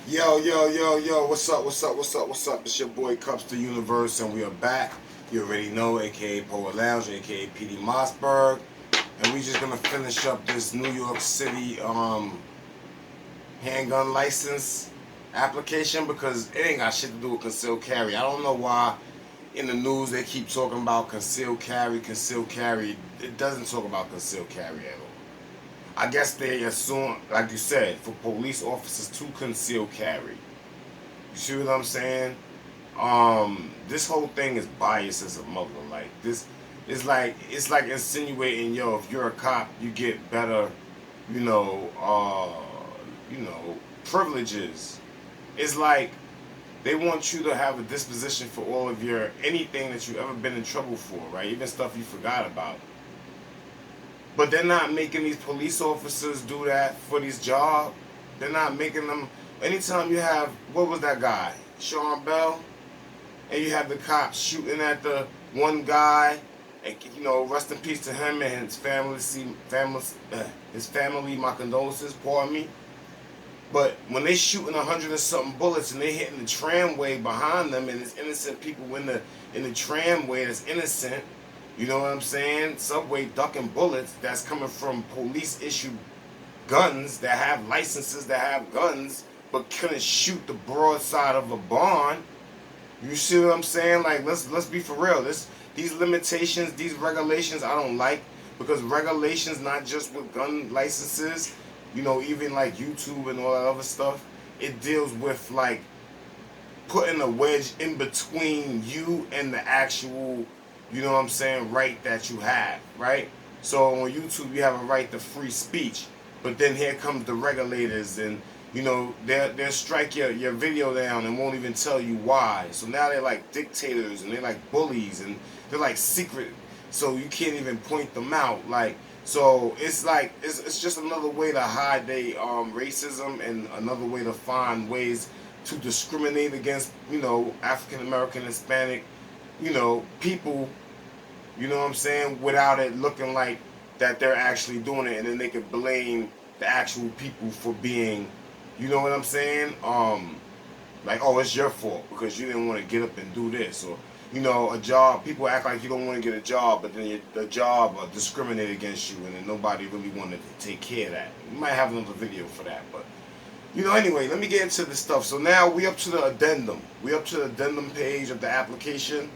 Yo, what's up? It's your boy Kupz the Universe, and we are back. You already know, aka Poet Lounge, aka PD Mossberg. And we just gonna finish up this New York City handgun license application because it ain't got shit to do with concealed carry. I don't know why in the news they keep talking about concealed carry. It doesn't talk about concealed carry at all. I guess they assume, like you said, for police officers to conceal carry. You see what I'm saying? This whole thing is biased as a mother. Like this, it's like insinuating, yo, if you're a cop, you get better, you know, privileges. It's like they want you to have a disposition for all of your anything that you've ever been in trouble for, right? Even stuff you forgot about. But they're not making these police officers do that for this job. They're not making them. Anytime you have, what was that guy, Sean Bell, and you have the cops shooting at the one guy, and rest in peace to him and his family. His family, my condolences, pardon me. But when they shooting 100 and something bullets and they hitting the tramway behind them, and it's innocent people in the tramway that's innocent. You know what I'm saying? Subway ducking bullets that's coming from police-issued guns that have licenses that have guns but couldn't shoot the broadside of a barn. You see what I'm saying? Like, let's be for real. These limitations, these regulations, I don't like, because regulations not just with gun licenses, even like YouTube and all that other stuff. It deals with like putting a wedge in between you and the actual, right that you have, right? So on YouTube you have a right to free speech, but then here comes the regulators and, they'll strike your video down and won't even tell you why. So now they're like dictators and they're like bullies and they're like secret, so you can't even point them out. Like, so it's like, it's just another way to hide they racism and another way to find ways to discriminate against, African American, Hispanic, people, without it looking like that they're actually doing it, and then they could blame the actual people for being, you know what I'm saying? Like, oh, it's your fault because you didn't want to get up and do this, or, a job, people act like you don't want to get a job, but then the job discriminate against you, and then nobody really wanted to take care of that. We might have another video for that, but, anyway, let me get into this stuff. So now we up to the addendum. We up to the addendum page of the application.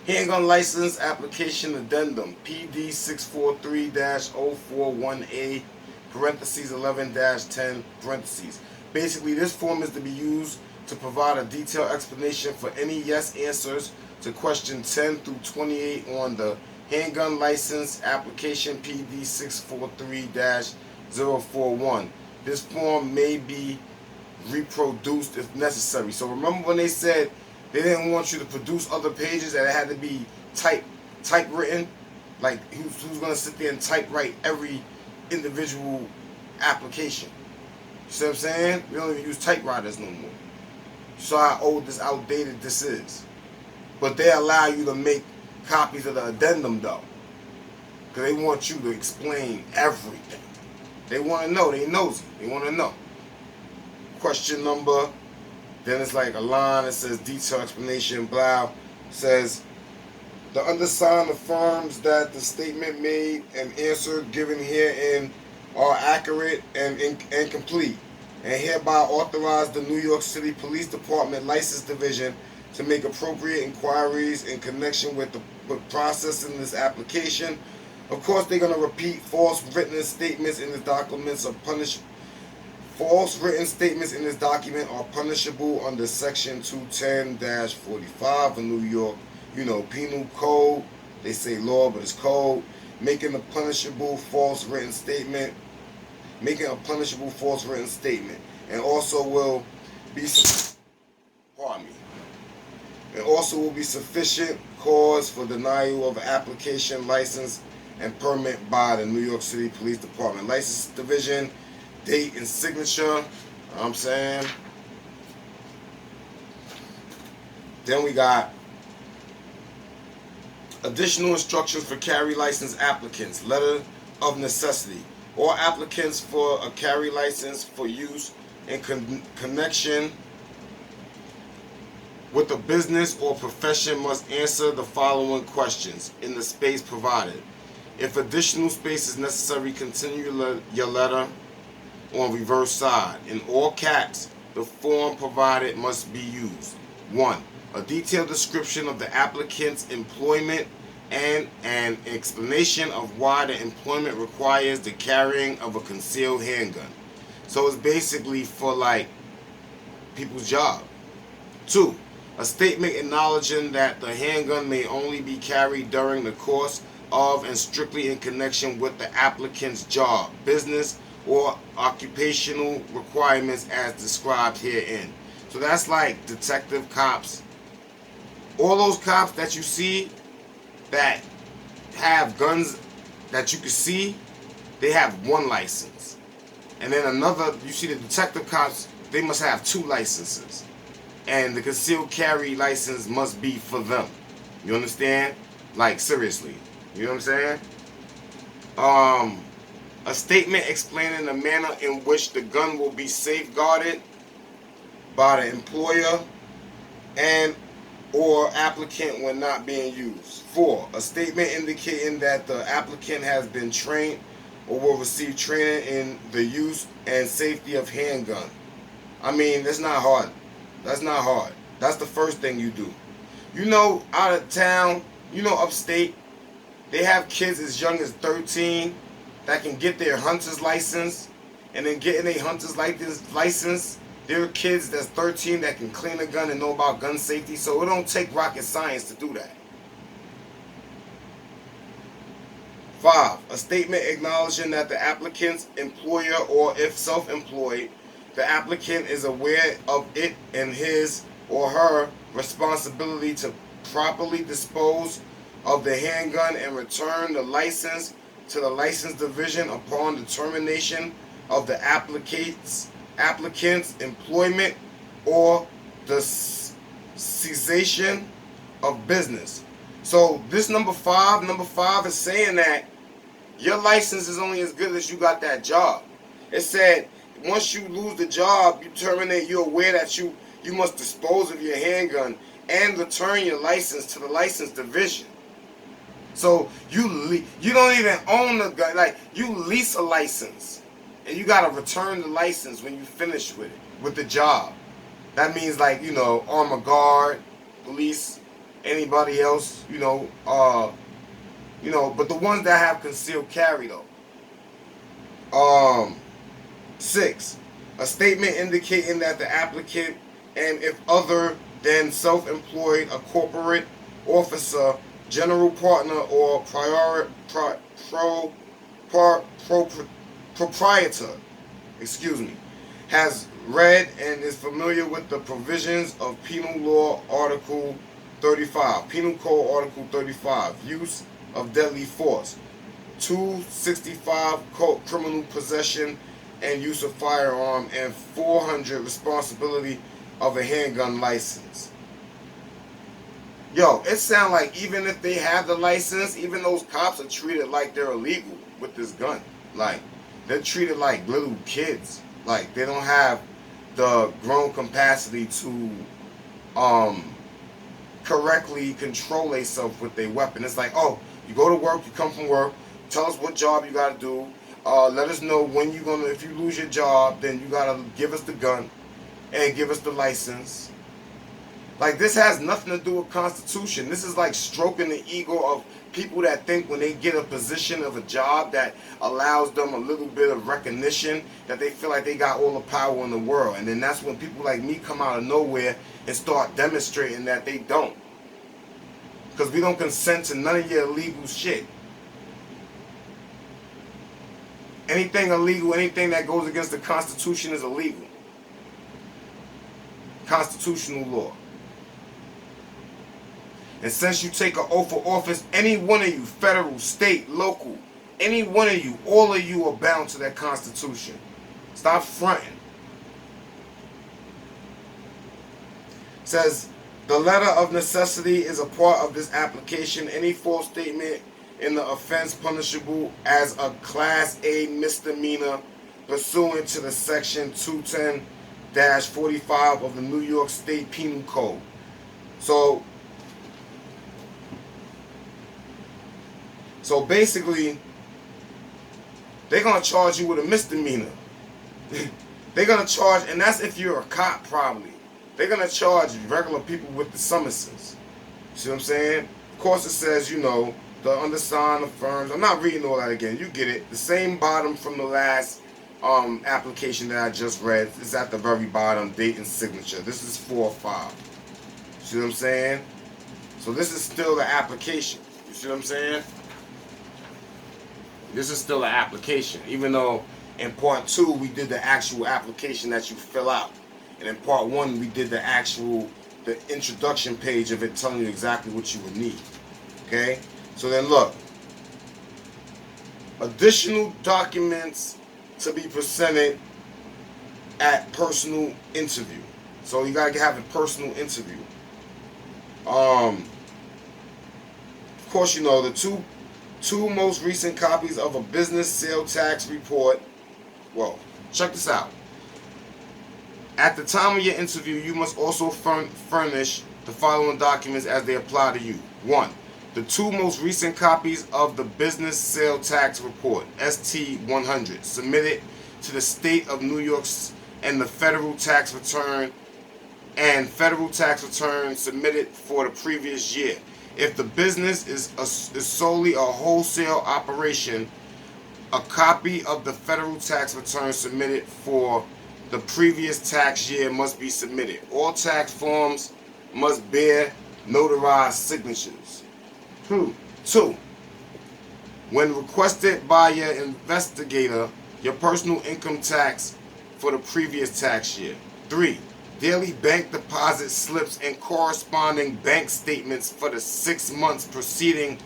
Handgun license application addendum, PD 643-041A, parentheses 11-10, parentheses. Basically, this form is to be used to provide a detailed explanation for any yes answers to question 10 through 28 on the handgun license application PD 643-041. This form may be reproduced if necessary. So remember when they said they didn't want you to produce other pages, that it had to be typewritten? Like, who's going to sit there and typewrite every individual application? You see what I'm saying? We don't even use typewriters no more. So how old this outdated this is. But they allow you to make copies of the addendum though, because they want you to explain everything. They want to know. They nosy. They want to know. Question number. Then it's like a line that says detailed explanation, blah. Says, the undersigned affirms that the statement made and answer given herein are accurate and complete, and hereby authorize the New York City Police Department License Division to make appropriate inquiries in connection with processing this application. Of course, they're going to repeat false written statements in the documents are punishable. False written statements in this document are punishable under Section 210-45 of New York, Penal Code. They say law, but it's code. Making a punishable false written statement. And also will be sufficient cause for denial of application, license, and permit by the New York City Police Department License Division. Date and signature. You know what I'm saying? Then we got additional instructions for carry license applicants. Letter of necessity. All applicants for a carry license for use in connection with a business or profession must answer the following questions in the space provided. If additional space is necessary, continue your letter on reverse side. In all caps, the form provided must be used. 1. A detailed description of the applicant's employment and an explanation of why the employment requires the carrying of a concealed handgun. So it's basically for like people's job. 2. A statement acknowledging that the handgun may only be carried during the course of and strictly in connection with the applicant's job, business, or occupational requirements as described herein. So that's like detective cops. All those cops that you see that have guns that you can see, they have one license. And then another, you see the detective cops, they must have 2 licenses. And the concealed carry license must be for them. You understand? Like, seriously. You know what I'm saying? A statement explaining the manner in which the gun will be safeguarded by the employer and or applicant when not being used. 4. A statement indicating that the applicant has been trained or will receive training in the use and safety of handgun. I mean, that's not hard. That's not hard. That's the first thing you do. You know, out of town, you know, upstate, they have kids as young as 13 that can get their hunter's license, and then getting a hunter's license, there are kids that's 13 that can clean a gun and know about gun safety, so it don't take rocket science to do that. 5. A statement acknowledging that the applicant's employer, or if self-employed, the applicant is aware of it and his or her responsibility to properly dispose of the handgun and return the license to the license division upon determination of the applicant's employment or the cessation of business. So this number 5 is saying that your license is only as good as you got that job. It said once you lose the job, you terminate, you're aware that you must dispose of your handgun and return your license to the license division. So you don't even own the gun, like you lease a license, and you gotta return the license when you finish with it, with the job. That means like, you know, armor guard, police, anybody else, you know, but the ones that have concealed carry though. 6. A statement indicating that the applicant, and if other than self-employed, a corporate officer, general partner, or proprietor, has read and is familiar with the provisions of Penal Law Article 35, Penal Code Article 35, use of deadly force, 265 criminal possession and use of firearm, and 400 responsibility of a handgun license. Yo, it sounds like even if they have the license, even those cops are treated like they're illegal with this gun. Like, they're treated like little kids. Like, they don't have the grown capacity to correctly control themselves with their weapon. It's like, oh, you go to work, you come from work, tell us what job you got to do. Let us know when you're going to, if you lose your job, then you got to give us the gun and give us the license. Like, this has nothing to do with Constitution. This is like stroking the ego of people that think when they get a position of a job that allows them a little bit of recognition, that they feel like they got all the power in the world. And then that's when people like me come out of nowhere and start demonstrating that they don't. Because we don't consent to none of your illegal shit. Anything illegal, anything that goes against the Constitution is illegal. Constitutional law. And since you take an oath of office, any one of you, federal, state, local, any one of you, all of you are bound to that Constitution. Stop fronting. It says, the letter of necessity is a part of this application. Any false statement in the offense punishable as a Class A misdemeanor pursuant to the Section 210-45 of the New York State Penal Code. So basically, they're going to charge you with a misdemeanor. They're going to charge, and that's if you're a cop probably. They're going to charge regular people with the summonses. See what I'm saying? Of course it says, you know, the undersigned affirms. I'm not reading all that again. You get it. The same bottom from the last application that I just read is at the very bottom, date and signature. This is 4/5. See what I'm saying? So this is still the application. You see what I'm saying? This is still an application, even though in part 2 we did the actual application that you fill out, and in part 1 we did the introduction page of it telling you exactly what you would need. Okay? So then look, additional documents to be presented at personal interview. So you gotta have a personal interview. Of course, you know the two most recent copies of a business sales tax report. Well, check this out. At the time of your interview, you must also furnish the following documents as they apply to you. 1. The 2 most recent copies of the business sales tax report, ST-100, submitted to the state of New York, and the federal tax return submitted for the previous year. If the business is solely a wholesale operation, a copy of the federal tax return submitted for the previous tax year must be submitted. All tax forms must bear notarized signatures. 2. When requested by your investigator, your personal income tax for the previous tax year. 3. Daily bank deposit slips and corresponding bank statements for the 6 months preceding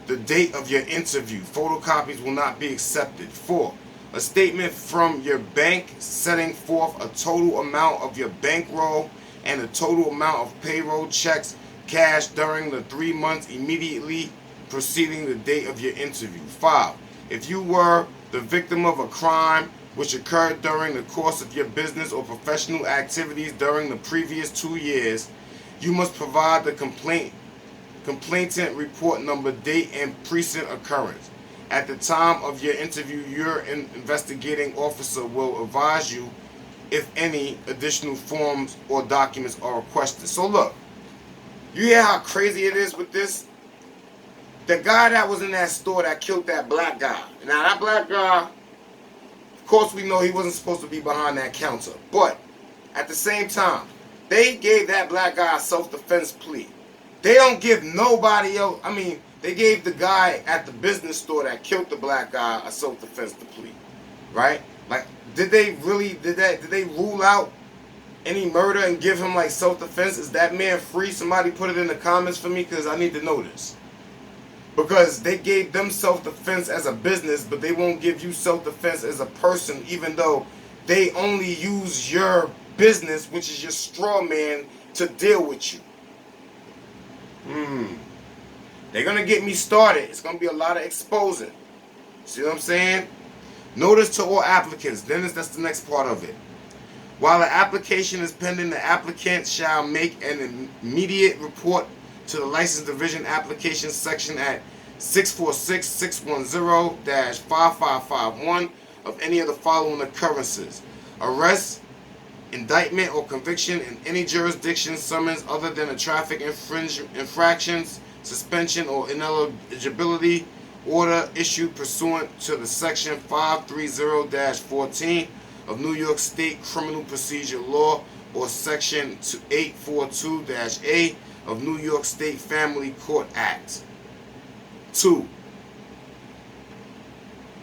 the date of your interview. Photocopies will not be accepted. 4. A statement from your bank setting forth a total amount of your bankroll and the total amount of payroll checks cashed during the 3 months immediately preceding the date of your interview. 5. If you were the victim of a crime which occurred during the course of your business or professional activities during the previous 2 years, you must provide the complainant report number, date, and recent occurrence. At the time of your interview, your investigating officer will advise you if any additional forms or documents are requested. So look, you hear how crazy it is with this? The guy that was in that store that killed that black guy. Now that black guy, of course we know he wasn't supposed to be behind that counter. But at the same time, they gave that black guy a self-defense plea. They don't give nobody else. I mean, they gave the guy at the business store that killed the black guy a self-defense plea, right? Like, did they rule out any murder and give him like self-defense? Is that man free? Somebody put it in the comments for me, because I need to know this. Because they gave them self-defense as a business, but they won't give you self-defense as a person, even though they only use your business, which is your straw man, to deal with you. They're going to get me started. It's going to be a lot of exposing. See what I'm saying? Notice to all applicants. That's the next part of it. While the application is pending, the applicant shall make an immediate report to the License Division Application Section at 646-610-5551 of any of the following occurrences: arrest, indictment, or conviction in any jurisdiction, summons other than a traffic infractions, suspension or ineligibility order issued pursuant to the Section 530-14 of New York State Criminal Procedure Law or Section 842-A of New York State Family Court Act. 2.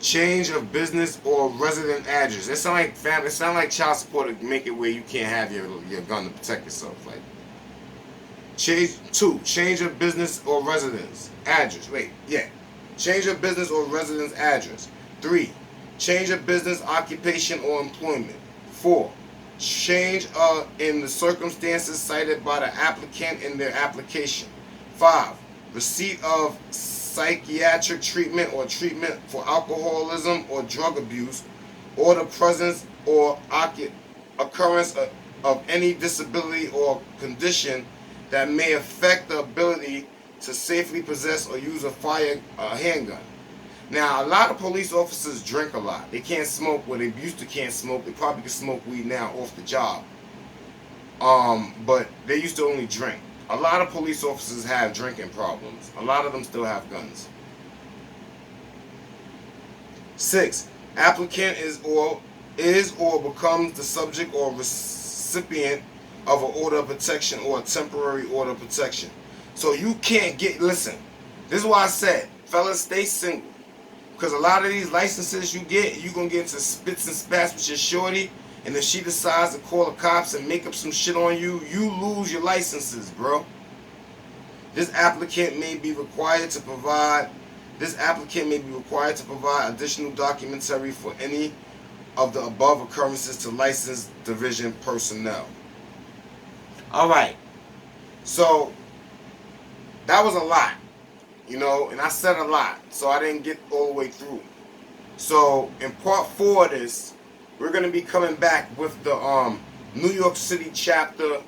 Change of business or resident address. It sound like child support to make it where you can't have your gun to protect yourself. Like, change of business or residence address. Change of business or residence address. 3. Change of business, occupation, or employment. 4. Change in the circumstances cited by the applicant in their application. 5. Receipt of psychiatric treatment or treatment for alcoholism or drug abuse, or the presence or occurrence of any disability or condition that may affect the ability to safely possess or use a handgun. Now, a lot of police officers drink a lot. They can't smoke. Well, they used to can't smoke. They probably can smoke weed now off the job. But they used to only drink. A lot of police officers have drinking problems. A lot of them still have guns. 6. Applicant is or becomes the subject or recipient of an order of protection or a temporary order of protection. So you can't listen, this is why I said, fellas, stay single. Because a lot of these licenses you're going to get into spits and spats with your shorty, and if she decides to call the cops and make up some shit on you, you lose your licenses, bro. This applicant may be required to provide additional documentary for any of the above occurrences to licensed division personnel. Alright, so that was a lot, and I said a lot, so I didn't get all the way through. So in part 4 of this, we're going to be coming back with the New York City chapter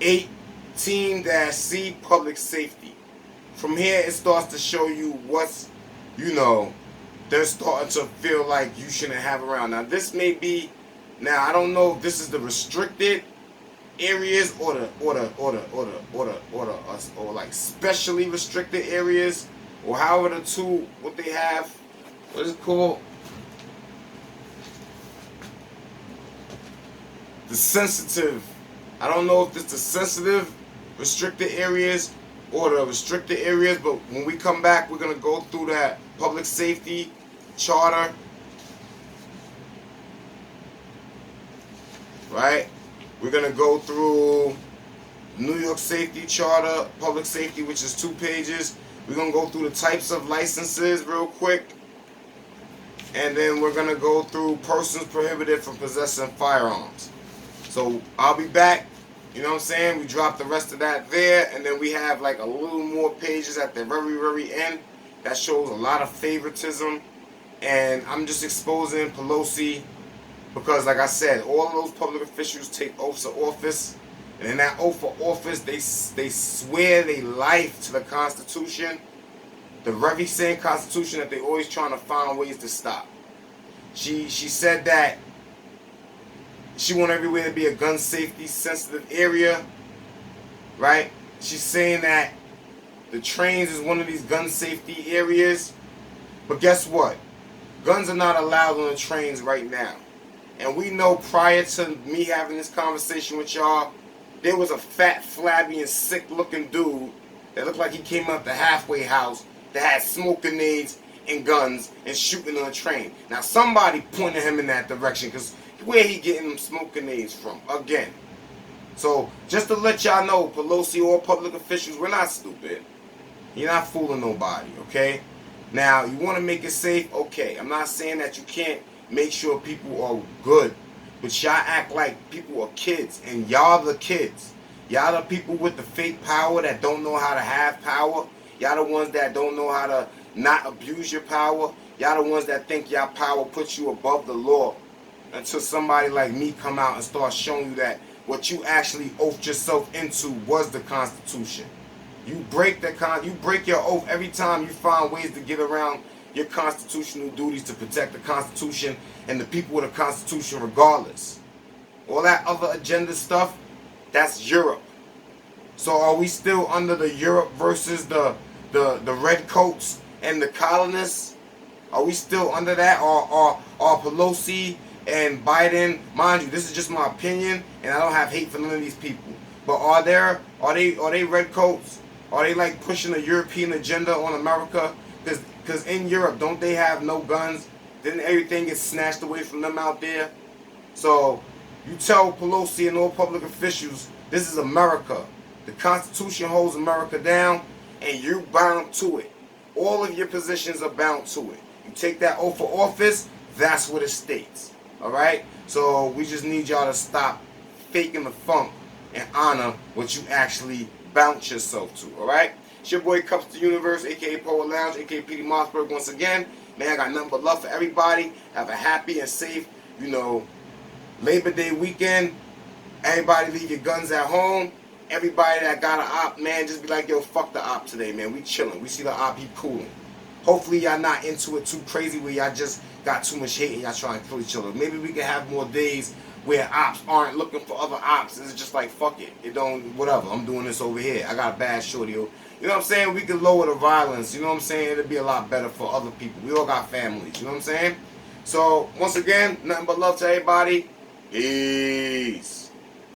18-C public safety. From here, it starts to show you what's, they're starting to feel like you shouldn't have around. Now, this may be, I don't know if this is the restricted areas or like specially restricted areas, or however the two, what they have, what is it called? The sensitive. I don't know if it's the sensitive restricted areas or the restricted areas, but when we come back, we're going to go through that public safety charter, right? We're going to go through New York Safety Charter, public safety, which is 2 pages. We're going to go through the types of licenses real quick, and then we're going to go through persons prohibited from possessing firearms. So I'll be back. You know what I'm saying? We drop the rest of that there, and then we have like a little more pages at the very, very end that shows a lot of favoritism. And I'm just exposing Pelosi because, like I said, all of those public officials take oaths of office, and in that oath of office, they swear their life to the Constitution, the very same Constitution that they always trying to find ways to stop. She said that she wants everywhere to be a gun safety sensitive area, right? She's saying that the trains is one of these gun safety areas. But guess what? Guns are not allowed on the trains right now. And we know prior to me having this conversation with y'all, there was a fat, flabby, and sick looking dude that looked like he came out the halfway house that had smoke grenades and guns and shooting on a train. Now somebody pointed him in that direction, because where he getting them smoke grenades from? Again. So, just to let y'all know, Pelosi or public officials, we're not stupid. You're not fooling nobody, okay? Now, you want to make it safe? Okay. I'm not saying that you can't make sure people are good, but y'all act like people are kids, and y'all the kids. Y'all the people with the fake power that don't know how to have power. Y'all the ones that don't know how to not abuse your power. Y'all the ones that think y'all power puts you above the law. Until somebody like me come out and start showing you that what you actually oathed yourself into was the Constitution. You break your oath every time you find ways to get around your constitutional duties to protect the Constitution and the people of the Constitution regardless. All that other agenda stuff, that's Europe. So are we still under the Europe versus the redcoats and the colonists? Are we still under that? Or Pelosi and Biden, mind you, this is just my opinion, and I don't have hate for none of these people. But are they redcoats? Are they like pushing a European agenda on America? Because in Europe, don't they have no guns? Didn't everything get snatched away from them out there? So you tell Pelosi and all public officials, this is America. The Constitution holds America down, and you're bound to it. All of your positions are bound to it. You take that oath of office, that's what it states. Alright? So we just need y'all to stop faking the funk and honor what you actually bounce yourself to. Alright? It's your boy Kupz the Universe, aka Poet Lounge, aka Petey Mossberg once again. Man, I got nothing but love for everybody. Have a happy and safe, Labor Day weekend. Everybody leave your guns at home. Everybody that got an op, man, just be like, yo, fuck the op today, man. We chilling. We see the op, he cooling. Hopefully y'all not into it too crazy where y'all just got too much hate and y'all trying to kill each other. Maybe we can have more days where ops aren't looking for other ops. It's just like, fuck it. It don't, whatever. I'm doing this over here. I got a bad shorty. You know what I'm saying? We can lower the violence. You know what I'm saying? It'll be a lot better for other people. We all got families. You know what I'm saying? So, once again, nothing but love to everybody. Peace.